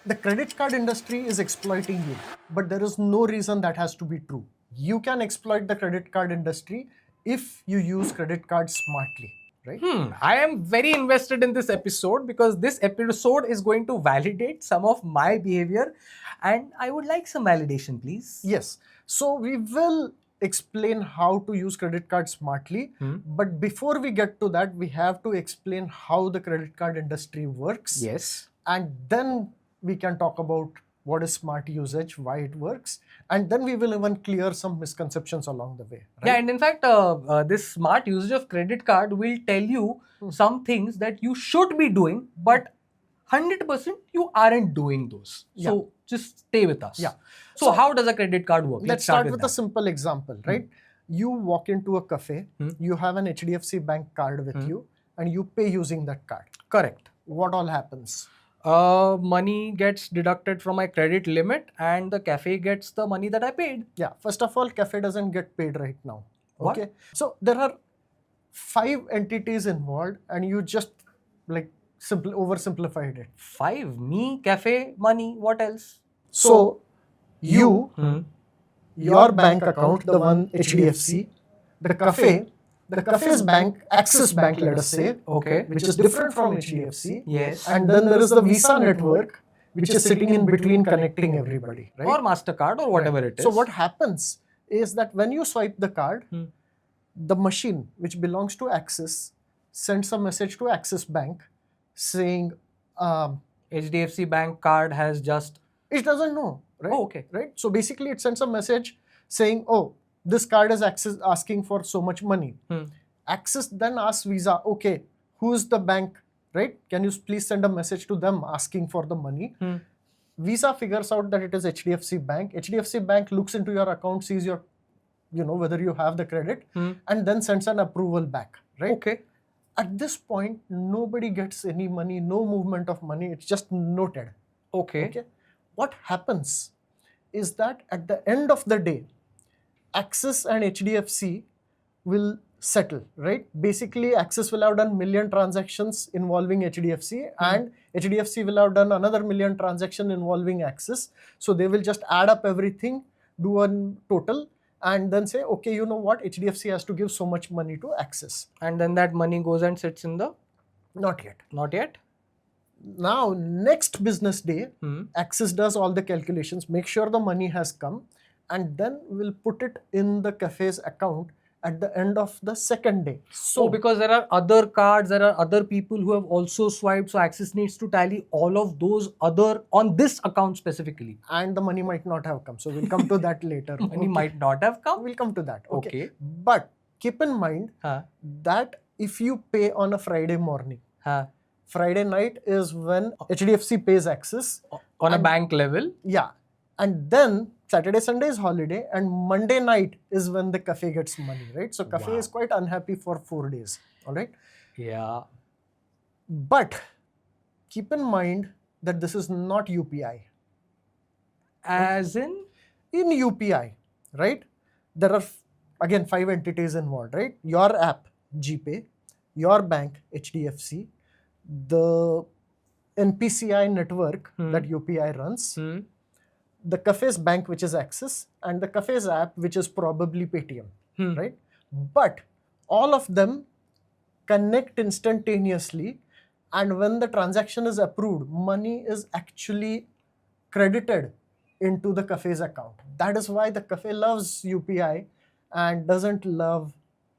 The credit card industry is exploiting you, but there is no reason that has to be true. You can exploit the credit card industry if you use credit cards smartly, right? I am very invested in this episode because this episode is going to validate some of my behavior and I would like some validation, please. Yes. So we will explain how to use credit cards smartly. But before we get to that, we have to explain how the credit card industry works. Yes. And then we can talk about what is smart usage, why it works, and then we will even clear some misconceptions along the way. Right? Yeah, and in fact, this smart usage of credit card will tell you some things that you should be doing, but 100% you aren't doing those. So just stay with us. Yeah. So how does a credit card work? Let's start with a simple example, right? You walk into a cafe, you have an HDFC bank card with you, and you pay using that card. Correct. What all happens? Money gets deducted from my credit limit and the cafe gets the money that I paid. Yeah, first of all, cafe doesn't get paid right now. What? Okay. So there are 5 entities involved and you just like oversimplified it. 5? Me, cafe, money, what else? So you, your bank account, the one HDFC, the cafe's bank, Axis Bank, let us say, Okay. which is different from HDFC. Yes. And then there is the Visa network, which is sitting in between connecting everybody, right? Or MasterCard or whatever it is. So what happens is that when you swipe the card, the machine which belongs to Axis sends a message to Axis Bank saying, HDFC bank card has just... it doesn't know, right? Oh, okay. Right? So basically it sends a message saying, oh, this card is Axis asking for so much money. Axis then asks Visa, okay, who's the bank, right? Can you please send a message to them asking for the money? Visa figures out that it is HDFC Bank. HDFC Bank looks into your account, sees your, whether you have the credit, and then sends an approval back, right? Okay. At this point, nobody gets any money, no movement of money. It's just noted. Okay. What happens is that at the end of the day, Axis and HDFC will settle, right? Basically, Axis will have done million transactions involving HDFC and HDFC will have done another million transaction involving Axis. So they will just add up everything, do a total, and then say, okay, you know what? HDFC has to give so much money to Axis. And then that money goes and sits in the... Not yet. Not yet? Now, next business day, Axis does all the calculations, make sure the money has come, and then will put it in the cafe's account at the end of the second day. So because there are other cards, there are other people who have also swiped, so Axis needs to tally all of those other on this account specifically. And the money might not have come. So we'll come to that later. Money might not have come? We'll come to that. Okay. But keep in mind that if you pay on a Friday morning, Friday night is when HDFC pays Axis. On a bank level? Yeah. And then Saturday, Sunday is holiday and Monday night is when the cafe gets money, right? So cafe is quite unhappy for 4 days, all right? Yeah. But keep in mind that this is not UPI. As in? In UPI, right? There are, again, 5 entities involved, right? Your app, GPay, your bank, HDFC, the NPCI network that UPI runs, the cafe's bank, which is Axis, and the cafe's app, which is probably Paytm, right? But all of them connect instantaneously, and when the transaction is approved, money is actually credited into the cafe's account. That is why the cafe loves UPI and doesn't love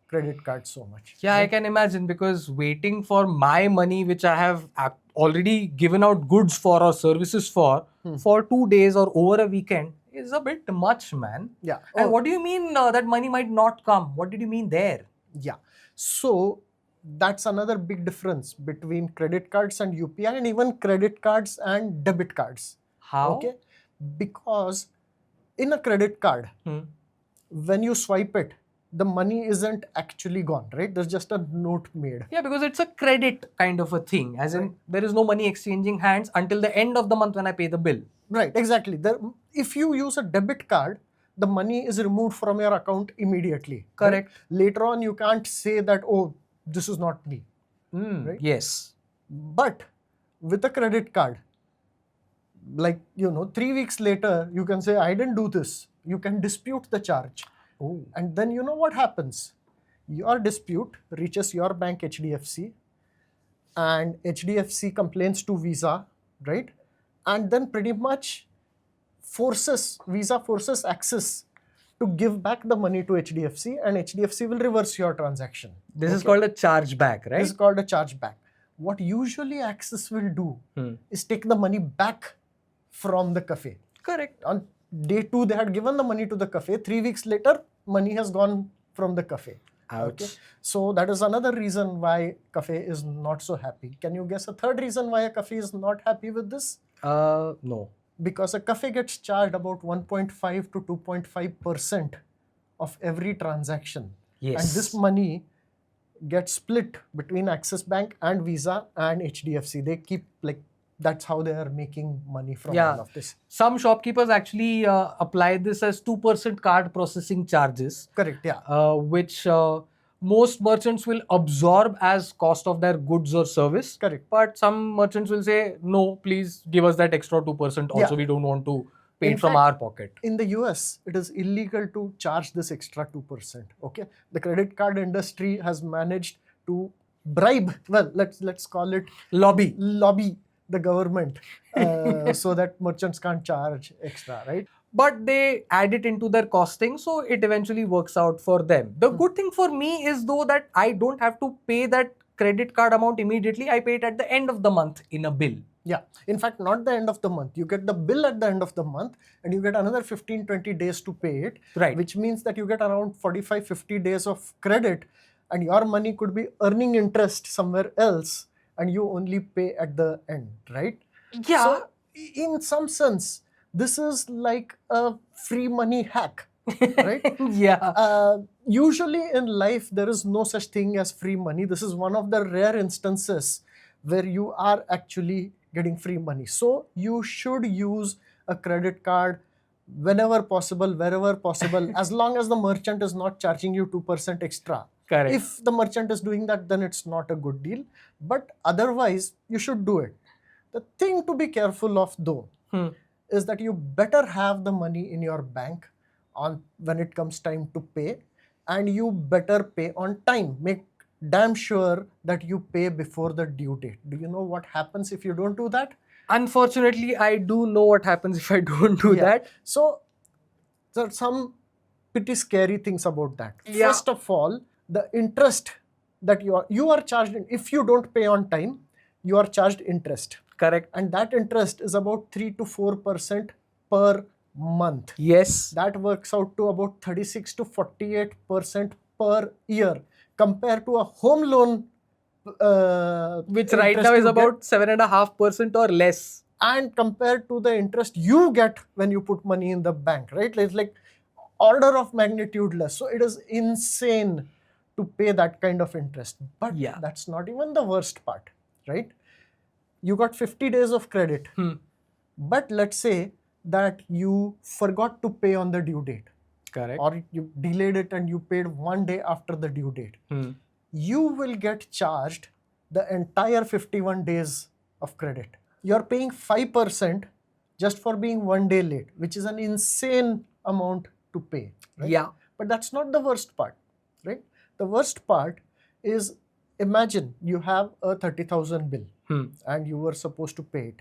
credit cards so much. Yeah, right? I can imagine, because waiting for my money, which I have already given out goods for or services for 2 days or over a weekend is a bit much, man. Yeah. And what do you mean that money might not come? What did you mean there? Yeah. So that's another big difference between credit cards and UPI, and even credit cards and debit cards. How? Okay. Because in a credit card, when you swipe it, the money isn't actually gone, right? There's just a note made. Yeah, because it's a credit kind of a thing. As in, there is no money exchanging hands until the end of the month when I pay the bill. Right, exactly. If you use a debit card, the money is removed from your account immediately. Correct. Right? Later on, you can't say that, oh, this is not me. Right? Yes. But with a credit card, like 3 weeks later you can say I didn't do this. You can dispute the charge. Oh. And then you know what happens? Your dispute reaches your bank HDFC, and HDFC complains to Visa, right? And then pretty much Visa forces Axis to give back the money to HDFC, and HDFC will reverse your transaction. This is called a chargeback, right? This is called a chargeback. What usually Axis will do is take the money back from the cafe. Correct. On day 2, they had given the money to the cafe. 3 weeks later, money has gone from the cafe. Ouch. Okay? So that is another reason why cafe is not so happy. Can you guess a third reason why a cafe is not happy with this? No. Because a cafe gets charged about 1.5 to 2.5% of every transaction. Yes. And this money gets split between Axis Bank and Visa and HDFC. They keep that's how they are making money from all of this. Some shopkeepers actually apply this as 2% card processing charges. Correct, yeah. Which most merchants will absorb as cost of their goods or service. Correct. But some merchants will say, no, please give us that extra 2%. Also, we don't want to pay it from our pocket. In the US, it is illegal to charge this extra 2%. Okay, the credit card industry has managed to bribe. Well, let's call it lobby the government so that merchants can't charge extra, right? But they add it into their costing, so it eventually works out for them. The good thing for me is though that I don't have to pay that credit card amount immediately. I pay it at the end of the month in a bill. Yeah, in fact, not the end of the month. You get the bill at the end of the month and you get another 15-20 days to pay it. Right. Which means that you get around 45-50 days of credit, and your money could be earning interest somewhere else and you only pay at the end, right? Yeah. So in some sense, this is like a free money hack, right? Yeah. Usually in life, there is no such thing as free money. This is one of the rare instances where you are actually getting free money. So you should use a credit card whenever possible, wherever possible, as long as the merchant is not charging you 2% extra. Correct. If the merchant is doing that, then it's not a good deal. But otherwise, you should do it. The thing to be careful of though is that you better have the money in your bank when it comes time to pay, and you better pay on time. Make damn sure that you pay before the due date. Do you know what happens if you don't do that? Unfortunately, I do know what happens if I don't do that. So there are some pretty scary things about that. Yeah. First of all, the interest that you are charged if you don't pay on time, you are charged interest. Correct. And that interest is about 3 to 4% per month. Yes. That works out to about 36 to 48% per year, compared to a home loan, which right now is about 7.5% or less. And compared to the interest you get when you put money in the bank, right? It's like order of magnitude less. So it is insane to pay that kind of interest. But that's not even the worst part, right? You got 50 days of credit. But let's say that you forgot to pay on the due date. Correct. Or you delayed it and you paid 1 day after the due date. You will get charged the entire 51 days of credit. You're paying 5% just for being 1 day late, which is an insane amount to pay. Right? Yeah. But that's not the worst part, right? The worst part is, imagine you have a 30,000 bill and you were supposed to pay it.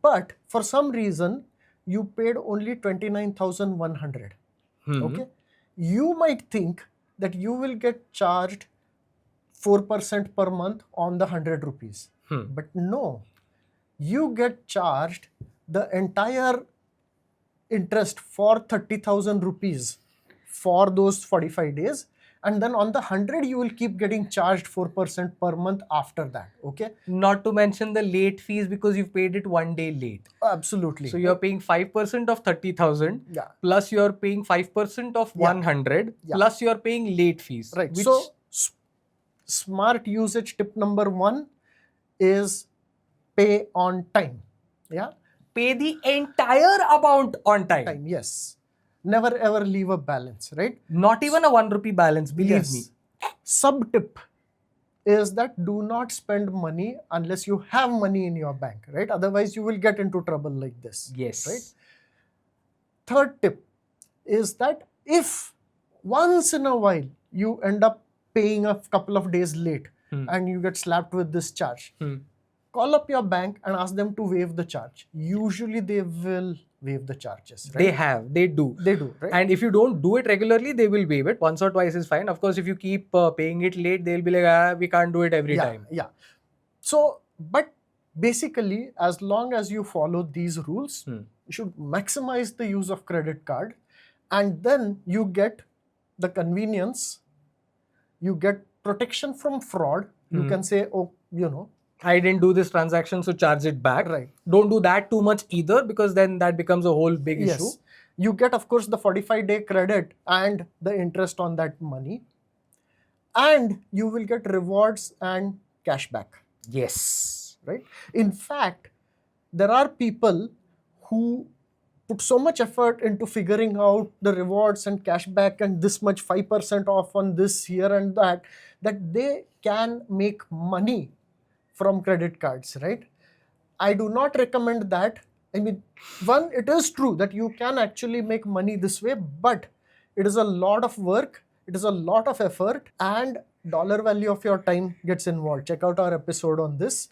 But for some reason, you paid only 29,100. Okay? You might think that you will get charged 4% per month on the 100 rupees. But no, you get charged the entire interest for 30,000 rupees for those 45 days. And then on the 100, you will keep getting charged 4% per month after that. Okay. Not to mention the late fees because you've paid it 1 day late. Absolutely. So you're paying 5% of 30,000 plus you're paying 5% of 100 plus you're paying late fees. Right. So smart usage tip number 1 is pay on time. Yeah. Pay the entire amount on time. Yes. Never ever leave a balance, right? Not even a 1 rupee balance, believe me. Sub tip. is that do not spend money unless you have money in your bank, right? Otherwise, you will get into trouble like this. Yes. Right? Third tip is that if once in a while you end up paying a couple of days late and you get slapped with this charge, call up your bank and ask them to waive the charge. Usually they will waive the charges, right? They do. They do, right? And if you don't do it regularly, they will waive it. Once or twice is fine. Of course, if you keep paying it late, they'll be like, we can't do it every time. Yeah. So, but basically, as long as you follow these rules, you should maximize the use of credit card, and then you get the convenience, you get protection from fraud. You can say, oh, I didn't do this transaction, so charge it back. Right. Don't do that too much either, because then that becomes a whole big issue. You get, of course, the 45-day credit and the interest on that money. And you will get rewards and cashback. Yes. Right? In fact, there are people who put so much effort into figuring out the rewards and cashback and this much 5% off on this here and that they can make money from credit cards, right? I do not recommend that. I mean, one, it is true that you can actually make money this way, but it is a lot of work, it is a lot of effort, and dollar value of your time gets involved. Check out our episode on this.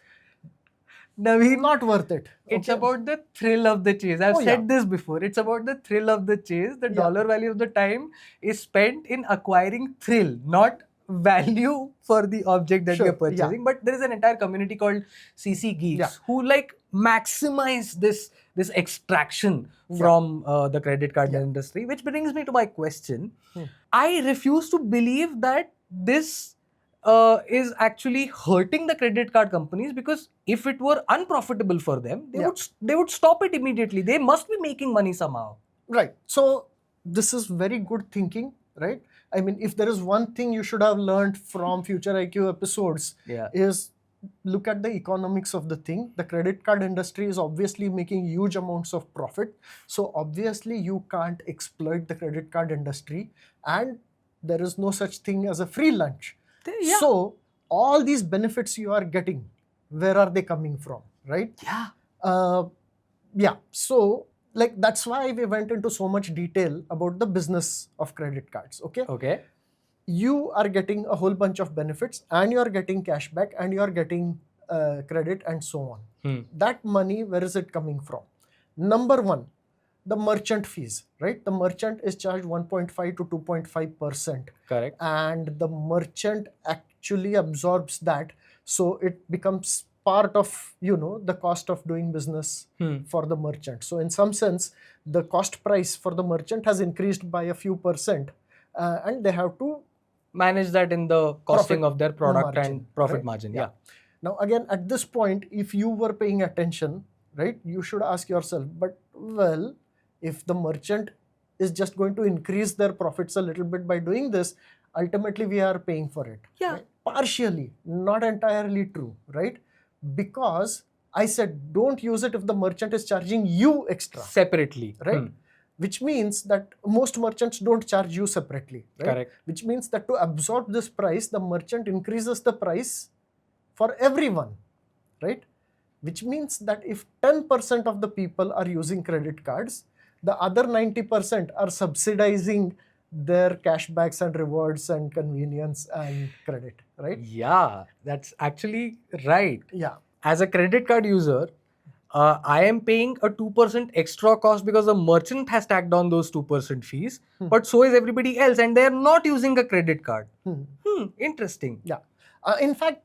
Naveen, not worth it. It's about the thrill of the chase. I've said this before. It's about the thrill of the chase. The dollar value of the time is spent in acquiring thrill, not value for the object that you're purchasing. But there is an entire community called CC Geeks who like maximize this extraction from the credit card industry, which brings me to my question. I refuse to believe that this is actually hurting the credit card companies, because if it were unprofitable for them, they would stop it immediately. They must be making money somehow. Right. So this is very good thinking, right? I mean, if there is one thing you should have learned from futureiq episodes, is look at the economics of the thing. The credit card industry is obviously making huge amounts of profit. So obviously you can't exploit the credit card industry, and there is no such thing as a free lunch. So all these benefits you are getting, where are they coming from, right? So like that's why we went into so much detail about the business of credit cards. Okay. You are getting a whole bunch of benefits, and you are getting cashback, and you are getting credit, and so on. That money, where is it coming from? Number one, the merchant fees, right? The merchant is charged 1.5 to 2.5%. Correct. And the merchant actually absorbs that. So it becomes part of, the cost of doing business for the merchant. So in some sense, the cost price for the merchant has increased by a few percent, and they have to manage that in the costing of their product and profit margin. Now, again, at this point, if you were paying attention, right, you should ask yourself, but well, if the merchant is just going to increase their profits a little bit by doing this, ultimately we are paying for it. Right? Partially, not entirely true, right? Because I said don't use it if the merchant is charging you extra. Separately. Right? Which means that most merchants don't charge you separately. Right? Correct. Which means that to absorb this price, the merchant increases the price for everyone. Right? Which means that if 10% of the people are using credit cards, the other 90% are subsidizing their cashbacks and rewards and convenience and credit, right? Yeah, that's actually right. Yeah. As a credit card user, I am paying a 2% extra cost because the merchant has tacked on those 2% fees, but so is everybody else, and they're not using a credit card. Interesting. Yeah. In fact,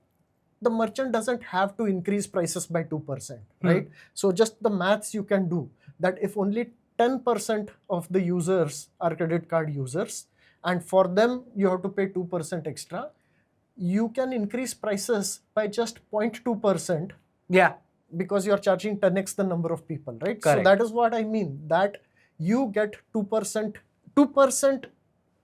the merchant doesn't have to increase prices by 2%, right? So just the maths you can do, that if only 10% of the users are credit card users, and for them you have to pay 2% extra, you can increase prices by just 0.2%. Yeah. Because you're charging 10x the number of people, right? Correct. So that is what I mean, that you get 2%. 2%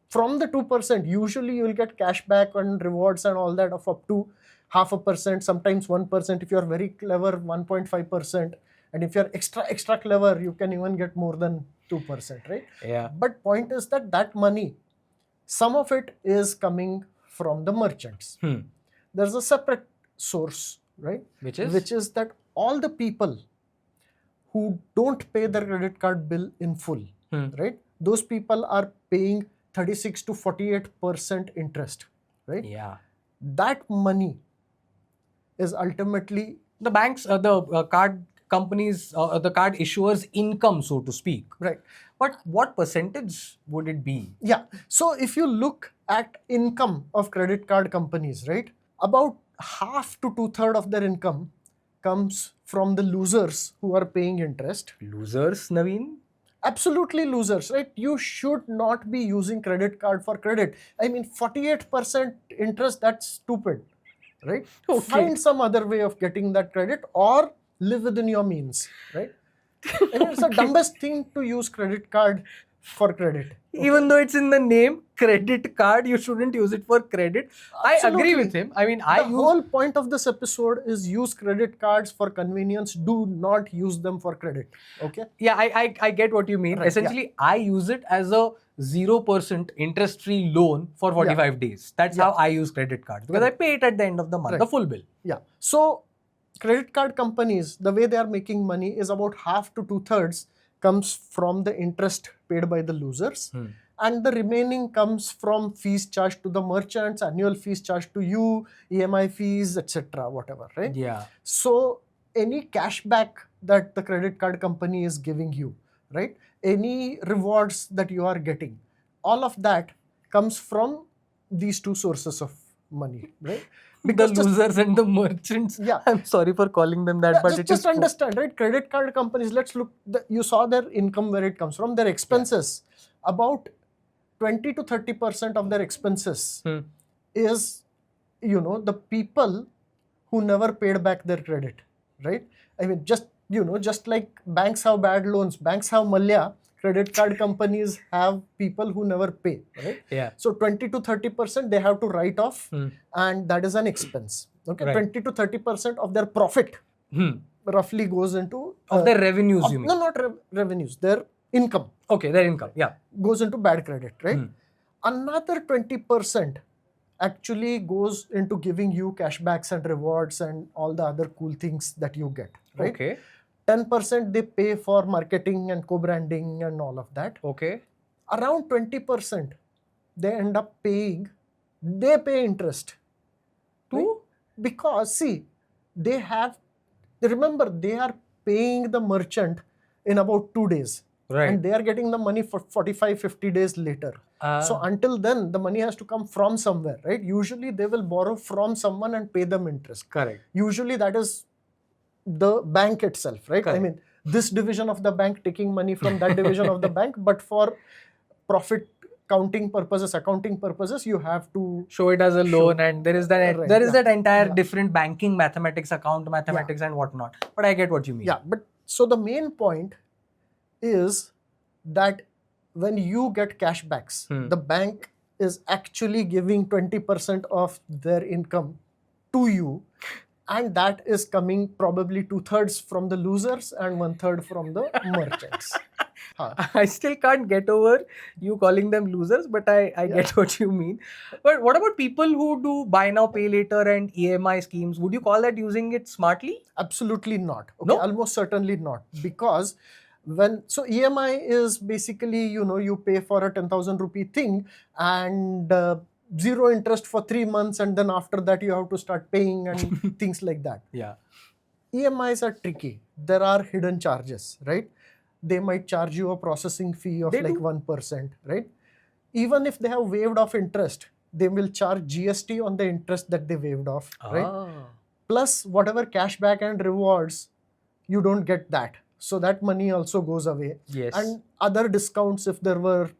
from the 2%, usually you will get cashback and rewards and all that of up to 0.5%, sometimes 1%. If you're very clever, 1.5%. And if you're extra clever, you can even get more than 2%, right? Yeah. But point is that money, some of it is coming from the merchants. there's a separate source, right? Which is? Which is that all the people who don't pay their credit card bill in full, right? Those people are paying 36 to 48% interest, right? Yeah. That money is ultimately the banks, the card companies, the card issuers' income, so to speak. right. But what percentage would it be? Yeah. So if you look at income of credit card companies, right, about half to 2/3 of their income comes from the losers who are paying interest. Losers, Naveen? Absolutely losers, right? You should not be using credit card for credit. I mean, 48% interest, that's stupid, right? Okay. Find some other way of getting that credit or live within your means, right? I mean, it's the dumbest thing to use credit card for credit. Okay? Even though it's in the name, credit card, you shouldn't use it for credit. Absolutely. I agree with him. I mean, the whole point of this episode is use credit cards for convenience. Do not use them for credit. Okay? Yeah, I get what you mean. Right, Essentially, I use it as a 0% interest-free loan for 45 days. That's how I use credit cards because I pay it at the end of the month, the full bill. Yeah. So credit card companies, the way they are making money is about half to 2/3 comes from the interest paid by the losers. And the remaining comes from fees charged to the merchants, annual fees charged to you, EMI fees, etc., whatever, right? Yeah. So any cashback that the credit card company is giving you, right? Any rewards that you are getting, all of that comes from these two sources of money, right? Because the losers and the merchants. Yeah. I'm sorry for calling them that, but just understand, right? Credit card companies, let's look, you saw their income, where it comes from, their expenses. About 20 to 30% of their expenses is, the people who never paid back their credit, right? I mean, just like banks have bad loans, banks have malya, credit card companies have people who never pay, right? Yeah. So 20 to 30% they have to write off, and that is an expense. Okay, right. 20 to 30% of their profit roughly goes into of their revenues. You mean? No, not revenues. Their income. Okay, their income. Yeah, goes into bad credit, right? Another 20% actually goes into giving you cashbacks and rewards and all the other cool things that you get, right? Okay. 10% they pay for marketing and co-branding and all of that. Okay. Around 20% they end up paying, they pay interest. Right? Because see, remember they are paying the merchant in about 2 days. Right. And they are getting the money for 45-50 days later. So until then, the money has to come from somewhere, right? Usually they will borrow from someone and pay them interest. Correct. Usually that is the bank itself, right? Correct. I mean, this division of the bank taking money from that division of the bank, but for profit accounting purposes, you have to show it as a loan, and there is that that entire different banking mathematics, account mathematics, and whatnot. But I get what you mean. Yeah, but so the main point is that when you get cashbacks, the bank is actually giving 20% of their income to you, and that is coming probably 2/3 from the losers and 1/3 from the merchants. I still can't get over you calling them losers, but I get what you mean. But what about people who do buy now, pay later and EMI schemes? Would you call that using it smartly? Absolutely not. Okay, no? Almost certainly not. Because so EMI is basically, you pay for a 10,000 rupee thing and zero interest for 3 months, and then after that you have to start paying and things like that. Yeah. EMIs are tricky. There are hidden charges, right? They might charge you a processing fee of 1%, right? Even if they have waived off interest, they will charge GST on the interest that they waived off, right? Plus whatever cashback and rewards, you don't get that. So that money also goes away. Yes. And other discounts, if there were,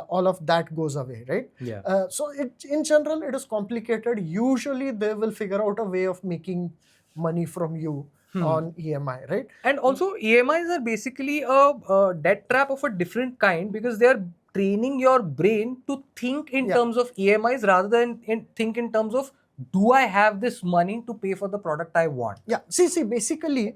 all of that goes away, right? Yeah. So in general, it is complicated. Usually they will figure out a way of making money from you on EMI, right? And also EMIs are basically a debt trap of a different kind, because they are training your brain to think in terms of EMIs rather than think in terms of, do I have this money to pay for the product I want? Yeah. See, basically,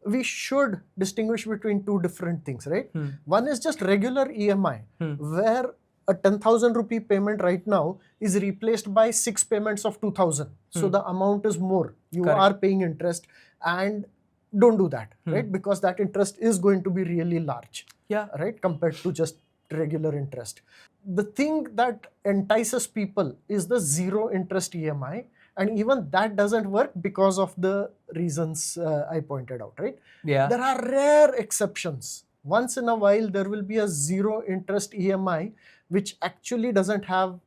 we should distinguish between two different things, right? One is just regular EMI, where a 10,000 rupee payment right now is replaced by 6 payments of 2,000. So the amount is more. You are paying interest, and don't do that, right? Because that interest is going to be really large, right? Compared to just regular interest. The thing that entices people is the zero interest EMI, and even that doesn't work because of the reasons I pointed out, right? There are rare exceptions. Once in a while, there will be a zero interest EMI which actually doesn't have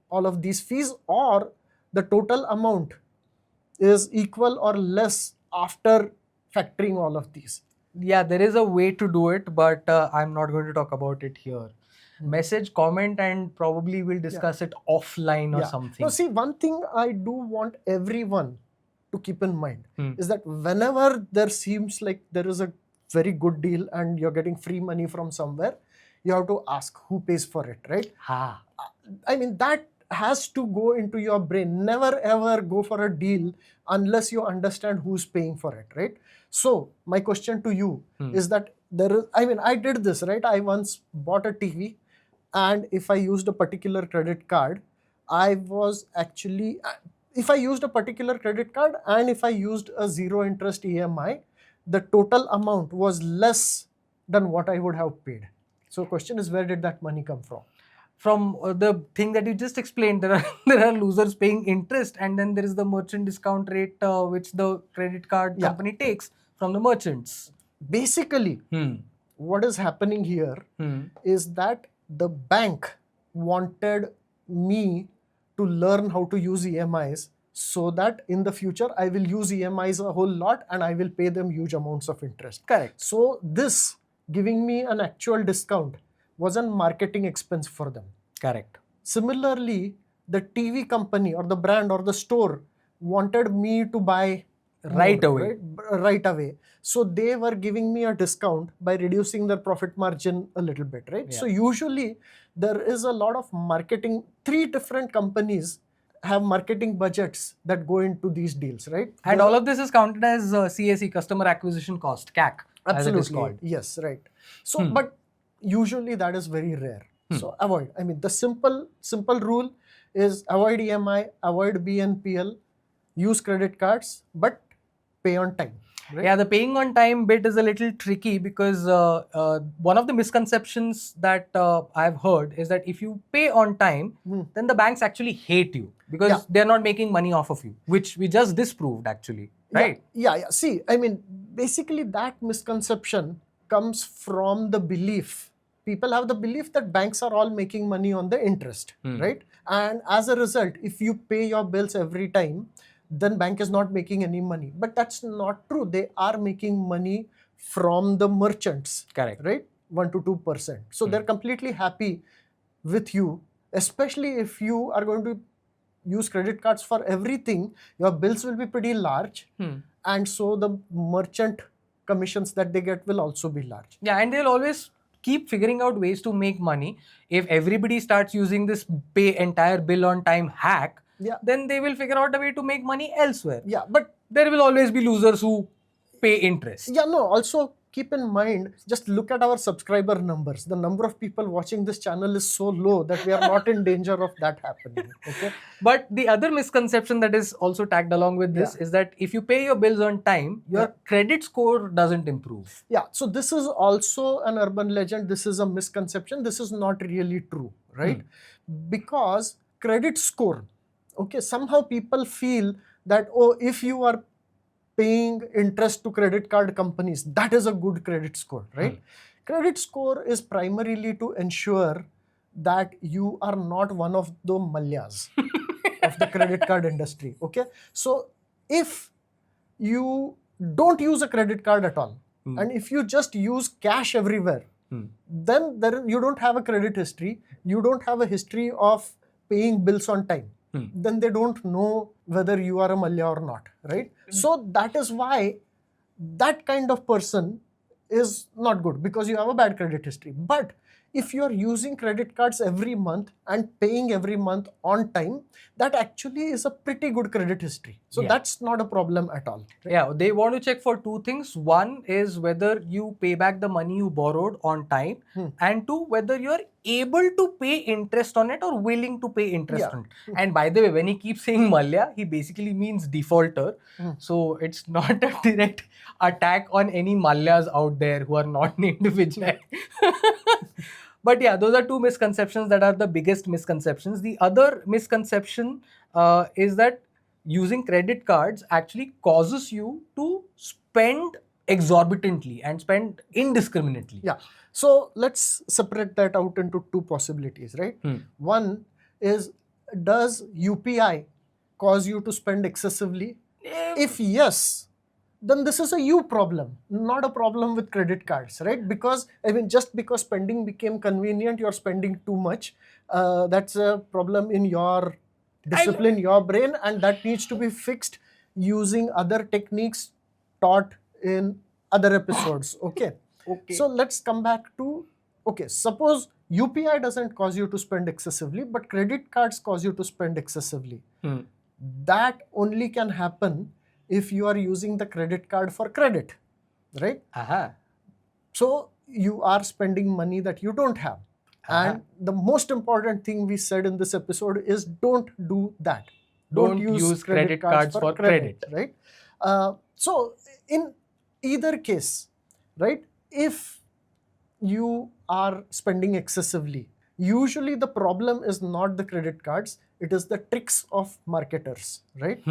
all of these fees, or the total amount is equal or less after factoring all of these. Yeah, there is a way to do it, but I'm not going to talk about it here. Message, comment, and probably we'll discuss it offline or something. No, see, one thing I do want everyone to keep in mind is that whenever there seems like there is a very good deal and you're getting free money from somewhere, you have to ask who pays for it, right? I mean, that has to go into your brain. Never ever go for a deal unless you understand who's paying for it, right? So my question to you is that I did this, right? I once bought a TV, and if I used a particular credit card, if I used a particular credit card and if I used a zero interest EMI, the total amount was less than what I would have paid. So question is, where did that money come from? From the thing that you just explained, there are losers paying interest, and then there is the merchant discount rate which the credit card company takes from the merchants. Basically, what is happening here is that the bank wanted me to learn how to use EMIs so that in the future I will use EMIs a whole lot and I will pay them huge amounts of interest. Correct. So this giving me an actual discount was a marketing expense for them. Correct. Similarly, the TV company or the brand or the store wanted me to buy right away. So they were giving me a discount by reducing their profit margin a little bit, right? So usually there is a lot of marketing. 3 different companies have marketing budgets that go into these deals, right? And all of this is counted as CAC, customer acquisition cost, CAC. Absolutely. As it is called. Yes, right. So, but usually that is very rare. So avoid. I mean, the simple rule is avoid EMI, avoid BNPL, use credit cards, but pay on time. Right? Yeah, the paying on time bit is a little tricky because one of the misconceptions that I've heard is that if you pay on time, then the banks actually hate you because they're not making money off of you, which we just disproved actually, right? Yeah. See, I mean, basically that misconception comes from the belief. People have the belief that banks are all making money on the interest, right? And as a result, if you pay your bills every time, then bank is not making any money. But that's not true. They are making money from the merchants. Correct. Right? 1 to 2%. So they're completely happy with you, especially if you are going to use credit cards for everything. Your bills will be pretty large. And so the merchant commissions that they get will also be large. Yeah, and they'll always keep figuring out ways to make money. If everybody starts using this pay entire bill on time hack, then they will figure out a way to make money elsewhere. Yeah, but there will always be losers who pay interest. Yeah, no, also keep in mind, just look at our subscriber numbers. The number of people watching this channel is so low that we are not in danger of that happening. Okay. But the other misconception that is also tagged along with this is that if you pay your bills on time, your credit score doesn't improve. Yeah, so this is also an urban legend. This is a misconception. This is not really true, right? Because credit score, okay, somehow people feel that, oh, if you are paying interest to credit card companies, that is a good credit score, right? Credit score is primarily to ensure that you are not one of the malyas of the credit card industry, okay? So if you don't use a credit card at all, and if you just use cash everywhere, then you don't have a credit history, you don't have a history of paying bills on time. Then they don't know whether you are a malya or not, right? So that is why that kind of person is not good because you have a bad credit history. But if you are using credit cards every month and paying every month on time, that actually is a pretty good credit history. So that's not a problem at all. Right? Yeah, they want to check for two things. One is whether you pay back the money you borrowed on time, and two, whether you're able to pay interest on it or willing to pay interest on it. And by the way, when he keeps saying Malya, he basically means defaulter. So it's not a direct attack on any Malyas out there who are not named Vijay. But yeah, those are two misconceptions that are the biggest misconceptions. The other misconception is that using credit cards actually causes you to spend exorbitantly and spend indiscriminately. Yeah. So let's separate that out into two possibilities, right? One is, does UPI cause you to spend excessively? If yes, then this is a you problem, not a problem with credit cards, right? Because I mean, just because spending became convenient, you're spending too much. That's a problem in your discipline, your brain, and that needs to be fixed using other techniques taught in other episodes. Okay. So let's come back to, okay, suppose UPI doesn't cause you to spend excessively, but credit cards cause you to spend excessively. That only can happen if you are using the credit card for credit, right? So you are spending money that you don't have. And the most important thing we said in this episode is don't do that. Don't use credit cards for credit. Right? So in either case, right, if you are spending excessively, usually the problem is not the credit cards, it is the tricks of marketers, right?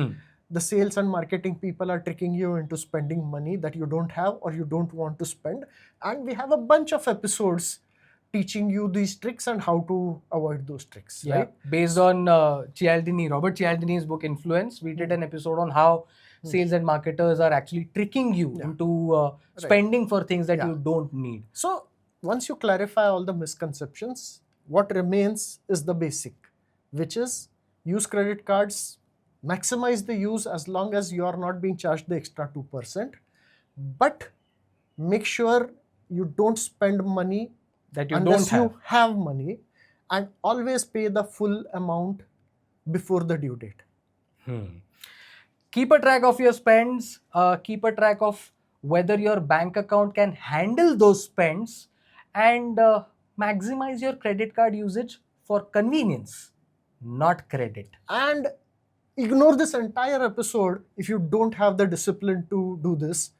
The sales and marketing people are tricking you into spending money that you don't have or you don't want to spend. And we have a bunch of episodes teaching you these tricks and how to avoid those tricks, right? Based on Robert Cialdini's book Influence, we did an episode on how sales and marketers are actually tricking you into spending for things that you don't need. So once you clarify all the misconceptions, what remains is the basic, which is use credit cards, maximize the use as long as you are not being charged the extra 2%, but make sure you don't spend money that you unless don't you have money, and always pay the full amount before the due date. Keep a track of your spends, keep a track of whether your bank account can handle those spends, and maximize your credit card usage for convenience, not credit. And ignore this entire episode if you don't have the discipline to do this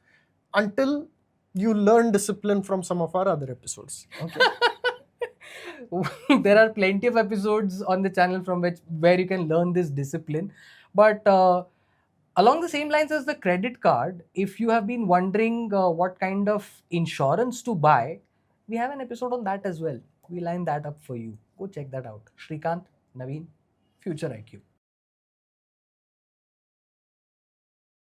until you learn discipline from some of our other episodes. Okay. There are plenty of episodes on the channel from where you can learn this discipline. But along the same lines as the credit card, if you have been wondering what kind of insurance to buy, we have an episode on that as well. We line that up for you. Go check that out. Shrikant, Naveen, futureiq.